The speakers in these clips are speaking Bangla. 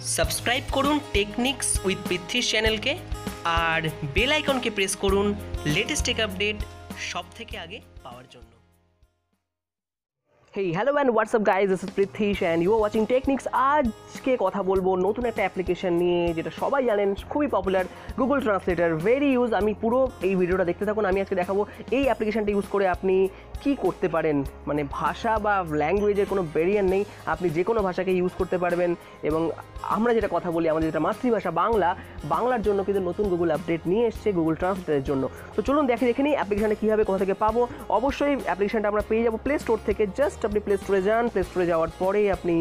সাবস্ক্রাইব করুন টেকনিক্স উইথ পৃথ্বী চ্যানেলকে আর বেল আইকনকে প্রেস করুন লেটেস্ট টেক আপডেট সব থেকে আগে পাওয়ার জন্য। Hey, hello and what's up guys, this is Prithvish and you are watching Techniques। আজকে কথা বলবো নতুন একটা অ্যাপ্লিকেশন নিয়ে যেটা সবাই জানেন খুবই popular, Google translator, very use. আমি পুরো এই ভিডিওটা দেখতে থাকুন। আমি আজকে দেখাবো এই অ্যাপ্লিকেশনটা ইউজ করে আপনি কি করতে পারেন। মানে ভাষা বা ল্যাঙ্গুয়েজের কোনো ব্যারিয়ার নেই, আপনি যে কোনো ভাষাকে ইউজ করতে পারবেন। এবং আমরা যেটা কথা বলি, আমাদের যেটা মাতৃভাষা বাংলার জন্য কিন্তু নতুন গুগল আপডেট নিয়ে এসছে গুগল ট্রান্সলেটরের জন্য। তো চলুন দেখে নিই অ্যাপ্লিকেশানটা কীভাবে কোথা থেকে পাবো। অবশ্যই অ্যাপ্লিকেশানটা আমরা পেয়ে যাবো প্লে স্টোর থেকে। জাস্ট আপনি প্লে স্টোরে যান, প্লে স্টোরে যাওয়ার পরেই আপনি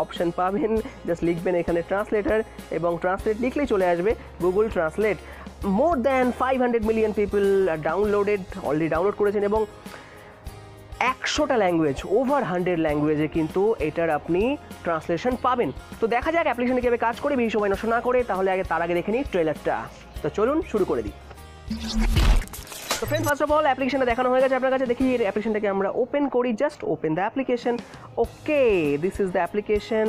অপশান পাবেন, জাস্ট লিখবেন এখানে ট্রান্সলেটর এবং ট্রান্সলেট লিখলেই চলে আসবে Google translate. More than 500 million people already download করেছেন এবং 100টা ল্যাঙ্গুয়েজ, ওভার 100 ল্যাঙ্গুয়েজে কিন্তু এটার আপনি ট্রান্সলেশন পাবেন। তো দেখা যাক অ্যাপ্লিকেশনে কীভাবে কাজ করে, বেশি সময় নষ্ট না করে। তাহলে তার আগে দেখে নিই ট্রেলারটা। তো চলুন শুরু করে দিই। তো ফ্রেন্ড, ফার্স্ট অফ অল অ্যাপ্লিকেশনটা দেখানো হয়ে গেছে আপনার কাছে। দেখি এই অ্যাপ্লিকেশনটাকে আমরা ওপেন করি। Just open the application. Okay, this is the application.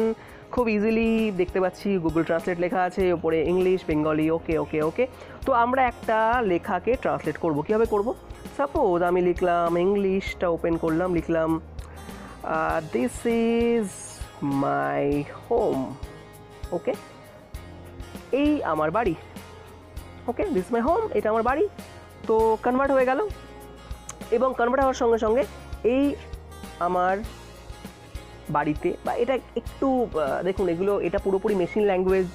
খুব ইজিলি দেখতে পাচ্ছি গুগল ট্রান্সলেট লেখা আছে, ওপরে ইংলিশ, বেঙ্গলি। ওকে ওকে ওকে তো আমরা একটা লেখাকে ট্রান্সলেট করব। কীভাবে করব? সাপোজ আমি লিখলাম, ইংলিশটা ওপেন করলাম, লিখলাম দিস ইজ মাই হোম। ওকে, এই আমার বাড়ি। ওকে, দিস মাই হোম, এটা আমার বাড়ি। তো কনভার্ট হয়ে গেল এবং কনভার্ট হওয়ার সঙ্গে সঙ্গে এই আমার বাড়িতে, বা এটা একটু দেখুন, এটা পুরোপুরি মেশিন ল্যাঙ্গুয়েজ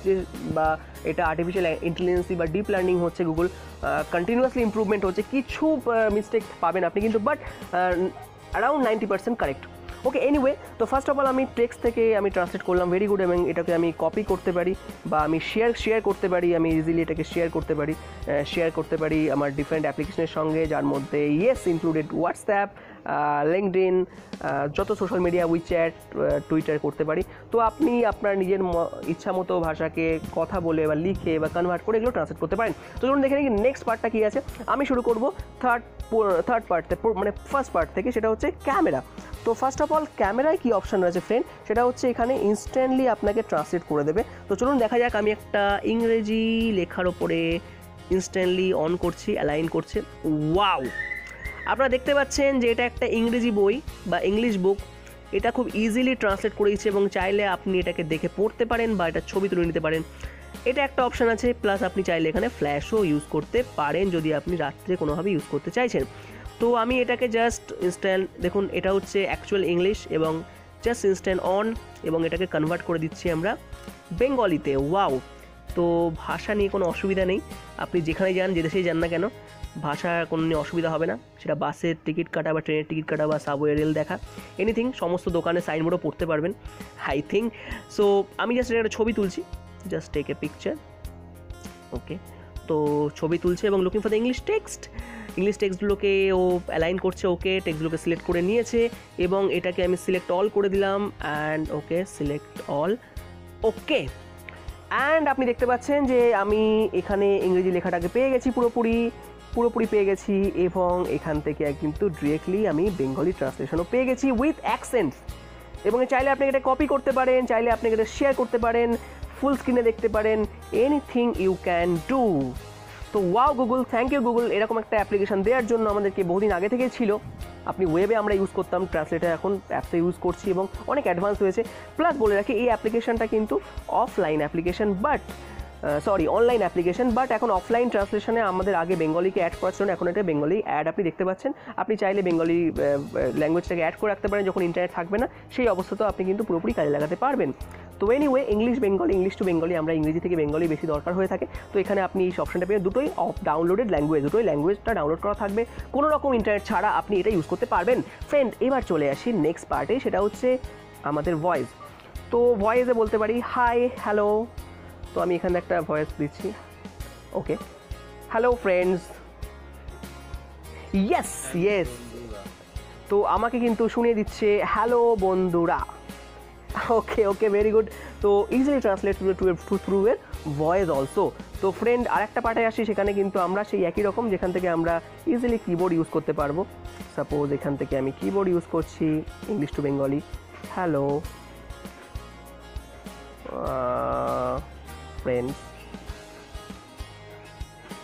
বা এটা আর্টিফিশিয়াল ইন্টেলিজেন্সি বা ডিপ লার্নিং হচ্ছে। গুগল কন্টিনিউয়াসলি ইমপ্রুভমেন্ট হচ্ছে, কিছু মিস্টেক পাবেন আপনি কিন্তু, but around 90% correct. Okay, anyway, তো ফার্স্ট অফ অল আমি টেক্সট থেকে আমি ট্রান্সলেট করলাম, ভেরি গুড। এবং এটাকে আমি কপি করতে পারি বা আমি শেয়ার করতে পারি। আমি ইজিলি এটাকে শেয়ার করতে পারি আমার ডিফারেন্ট অ্যাপ্লিকেশনের সঙ্গে, যার মধ্যে ইনক্লুডেড হোয়াটসঅ্যাপ, লিঙ্কডইন, যত সোশ্যাল মিডিয়া, উইচ্যাট, টুইটার করতে পারি। তো আপনি আপনার নিজের ইচ্ছা মতো ভাষাকে কথা বলে বা লিখে বা কনভার্ট করে এগুলো ট্রান্সলেট করতে পারেন। তো চলুন দেখে নিই নেক্সট পার্টটা কী আছে। আমি শুরু করব থার্ড পার্ট, মানে ফার্স্ট পার্ট থেকে, সেটা হচ্ছে ক্যামেরা। তো ফার্স্ট অফ অল ক্যামেরায় কী অপশান রয়েছে ফ্রেন্ড, সেটা হচ্ছে এখানে ইনস্ট্যান্টলি আপনাকে ট্রান্সলেট করে দেবে। তো চলুন দেখা যাক। আমি একটা ইংরেজি লেখার ওপরে ইনস্ট্যান্টলি অন করছি, অ্যালাইন করছে। ওয়াও, আপনারা দেখতে পাচ্ছেন যে এটা একটা ইংরেজি বই বা ইংলিশ বুক। এটা খুব ইজিলি ট্রান্সলেট করে দিচ্ছে এবং চাইলে আপনি এটাকে দেখে পড়তে পারেন বা এটা ছবি তুলে নিতে পারেন। এটা একটা অপশান আছে। প্লাস আপনি চাইলে এখানে ফ্ল্যাশও ইউজ করতে পারেন যদি আপনি রাত্রে কোনোভাবে ইউজ করতে চাইছেন। তো আমি এটাকে জাস্ট ইনস্ট্যান্ট, দেখুন এটা হচ্ছে অ্যাকচুয়াল ইংলিশ এবং জাস্ট ইনস্ট্যান্ট অন, এবং এটাকে কনভার্ট করে দিচ্ছি আমরা বেঙ্গলিতে। ওয়াও, তো ভাষা নিয়ে কোনো অসুবিধা নেই। আপনি যেখানে যান, যে দেশেই যান না কেন, ভাষার কোনো নিয়ে অসুবিধা হবে না। সেটা বাসের টিকিট কাটা বা ট্রেনের টিকিট কাটা বা সাবওয়ে, রেল দেখা, এনিথিং, সমস্ত দোকানে সাইনবোর্ডও পড়তে পারবেন আই থিঙ্ক। সো আমি জাস্ট একটা ছবি তুলছি, just take a picture. Okay, তো ছবি তুলছে এবং লুকিং ফর দ্য ইংলিশ টেক্সটগুলোকে ও অ্যালাইন করছে। ওকে, টেক্সটগুলোকে সিলেক্ট করে নিয়েছে এবং এটাকে আমি সিলেক্ট অল করে দিলাম and okay, select all. Okay, and আপনি দেখতে পাচ্ছেন যে আমি এখানে ইংরেজি লেখাটাকে পেয়ে গেছি, পুরোপুরি পেয়ে গেছি। এবং এখান থেকে কিন্তু ডিরেক্টলি আমি বেঙ্গলি ট্রান্সলেশনও পেয়ে গেছি উইথ অ্যাকসেন্ট। এবং চাইলে আপনি এটা কপি করতে পারেন, চাইলে আপনি এটা শেয়ার করতে পারেন, ফুল স্ক্রিনে দেখতে পারেন, এনিথিং ইউ ক্যান ডু। তো wow Google, thank you Google, এরকম একটা অ্যাপ্লিকেশন দেওয়ার জন্য। আমাদেরকে বহুদিন আগে থেকেই ছিল, আপনি ওয়েবে আমরা ইউজ করতাম ট্রান্সলেটার, এখন অ্যাপসে ইউজ করছি এবং অনেক অ্যাডভান্স হয়েছে। প্লাস বলে রাখি, এই অ্যাপ্লিকেশনটা কিন্তু offline application, online application, but এখন অফলাইন ট্রান্সলেশনে আমাদের আগে বেঙ্গলিকে অ্যাড করার জন্য এখন এটা বেঙ্গলি অ্যাড আপনি দেখতে পাচ্ছেন। আপনি চাইলে বেঙ্গলি ল্যাঙ্গুয়েজটাকে অ্যাড করে রাখতে পারেন, যখন ইন্টারনেট থাকবে না সেই অবস্থাতেও আপনি কিন্তু পুরোপুরি কাজে লাগাতে পারবেন। তো এনিওয়ে, ইংলিশ টু বেঙ্গলি, আমরা ইংরেজি থেকে বেঙ্গলি বেশি দরকার হয়ে থাকে। তো এখানে আপনি এই অপশনটা পেয়ে দুটোই ডাউনলোডেড ল্যাঙ্গুয়েজ, ল্যাঙ্গুয়েজটা ডাউনলোড করা থাকবে, কোনো রকম ইন্টারনেট ছাড়া আপনি এটা ইউজ করতে পারবেন। ফ্রেন্ড, এবার চলে আসি নেক্সট পার্টে, সেটা হচ্ছে আমাদের ভয়েস। তো ভয়েসে বলতে পারি হাই, হ্যালো। তো আমি এখানে একটা ভয়েস দিচ্ছি। ওকে, হ্যালো ফ্রেন্ডস, ইয়েস। তো আমাকে কিন্তু শুনিয়ে দিচ্ছে হ্যালো বন্ধুরা। ওকে, ভেরি গুড। তো ইজিলি ট্রান্সলেট থ্রু এর ভয়েস অলসো। তো ফ্রেন্ড, আরেকটা পার্টে আসি, সেখানে কিন্তু আমরা সেই একই রকম, যেখান থেকে আমরা ইজিলি কিবোর্ড ইউজ করতে পারবো। সাপোজ এখান থেকে আমি কিবোর্ড ইউজ করছি, English to Bengali, hello friends.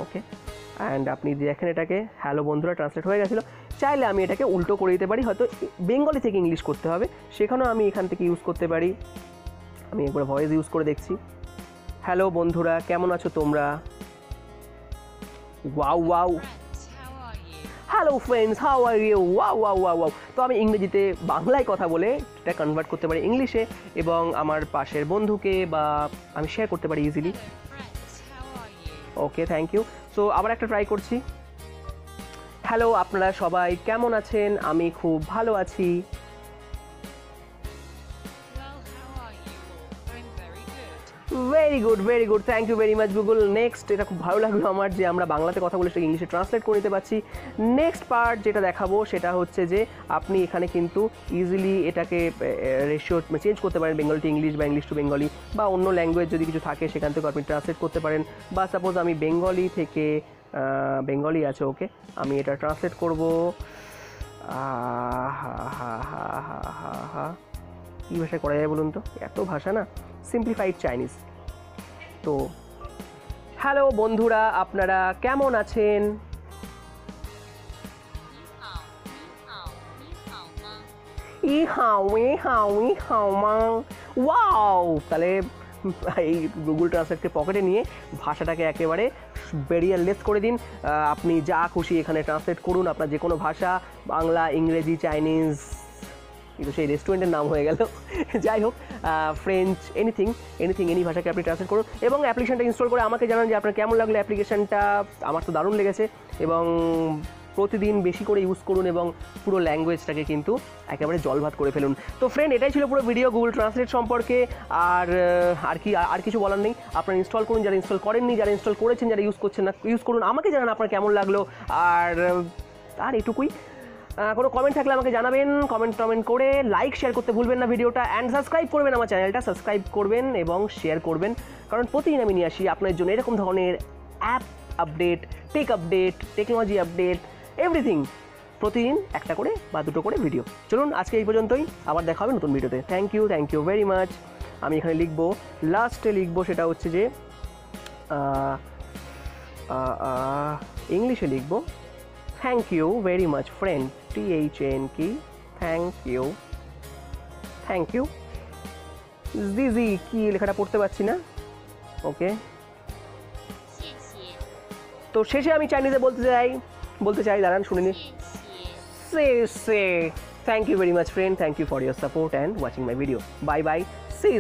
Okay, and আপনি দেখেন এটাকে হ্যালো বন্ধুরা ট্রান্সলেট হয়ে গেছিলো। চাইলে আমি এটাকে উল্টো করে দিতে পারি, হয়তো বেঙ্গলি থেকে ইংলিশ করতে হবে, সেখানেও আমি এখান থেকে ইউজ করতে পারি। আমি একবার ভয়েস ইউজ করে দেখছি। হ্যালো বন্ধুরা, কেমন আছো তোমরা? Wow wow. Hello friends, how are you? Wow wow wow wow. তো আমি ইংরেজিতে বাংলায় কথা বলে এটা কনভার্ট করতে পারি ইংলিশে, এবং আমার পাশের বন্ধুকে বা আমি শেয়ার করতে পারি easily. Okay, thank you. So আবার একটা ট্রাই করছি। হ্যালো, আপনারা সবাই কেমন আছেন? আমি খুব ভালো আছি। Very good, very good, thank you very much Google. Next, এটা খুব ভালো লাগলো আমার যে আমরা বাংলাতে কথা বলে সেটা ইংলিশে ট্রান্সলেট করে নিতে পারছি। নেক্সট পার্ট যেটা দেখাবো সেটা হচ্ছে যে আপনি এখানে কিন্তু ইজিলি এটাকে রেশিও চেঞ্জ করতে পারেন, বেঙ্গলি টু ইংলিশ বা ইংলিশ টু বেঙ্গলি, বা অন্য ল্যাঙ্গুয়েজ যদি কিছু থাকে সেখান থেকে আপনি ট্রান্সলেট করতে পারেন। বা সাপোজ আমি বেঙ্গলি থেকে, বেঙ্গলি আছে, ওকে, আমি এটা ট্রান্সলেট করবো। কী ভাষায় করা যায় বলুন তো? এত ভাষা না, সিম্পলিফাইড চাইনিজ। তো হ্যালো বন্ধুরা, আপনারা কেমন আছেন? ই হাও ই হাও ই হাও মা। ওয়াও! তাহলে এই গুগল ট্রান্সলেটকে পকেটে নিয়ে ভাষাটাকে একেবারে ব্যারিয়ারলেস করে দিন। আপনি যা খুশি এখানে ট্রান্সলেট করুন, আপনার যে কোনো ভাষা, বাংলা, ইংরেজি, চাইনিজ, কিন্তু সেই রেস্টুরেন্টের নাম হয়ে গেল। যাই হোক, ফ্রেঞ্চ, এনিথিং এনি ভাষাকে আপনি ট্রান্সলেট করুন এবং অ্যাপ্লিকেশনটা ইনস্টল করে আমাকে জানান যে আপনার কেমন লাগলো অ্যাপ্লিকেশনটা। আমার তো দারুণ লেগেছে, এবং প্রতিদিন বেশি করে ইউজ করুন এবং পুরো ল্যাঙ্গুয়েজটাকে কিন্তু একেবারে জলভাত করে ফেলুন। তো ফ্রেন্ড, এটাই ছিল পুরো ভিডিও গুগল ট্রান্সলেট সম্পর্কে। আর কিছু বলার নেই। আপনারা ইনস্টল করুন, যারা ইনস্টল করেননি, যারা ইনস্টল করেছেন, যারা ইউজ করছেন না, ইউজ করুন। আমাকে জানান আপনার কেমন লাগলো। আর এটুকুই। কোনো কমেন্ট থাকলে আমাকে জানাবেন, কমেন্ট করে লাইক শেয়ার করতে ভুলবেন না ভিডিওটা, অ্যান্ড সাবস্ক্রাইব করবেন আমার চ্যানেলটা, সাবস্ক্রাইব করবেন এবং শেয়ার করবেন, কারণ প্রতিদিন আমি নিয়ে আসি আপনার জন্য এরকম ধরনের app update, take update, technology update, everything. প্রতিদিন একটা করে বা দুটো করে ভিডিও। চলুন আজকে এই পর্যন্তই, আবার দেখা হবে নতুন ভিডিওতে। Thank you very much. আমি এখানে লিখবো, লাস্টে লিখবো, সেটা হচ্ছে যে ইংলিশে লিখবো, thank you very much friend, THNK, thank you. জিজি কি লেখাটা পড়তে পারছি না, ওকে। তো শেষে আমি চাইনিজে বলতে চাই, দাঁড়ান শুনে নি। Thank you very much friend, thank you for your support and watching my video. Bye bye, C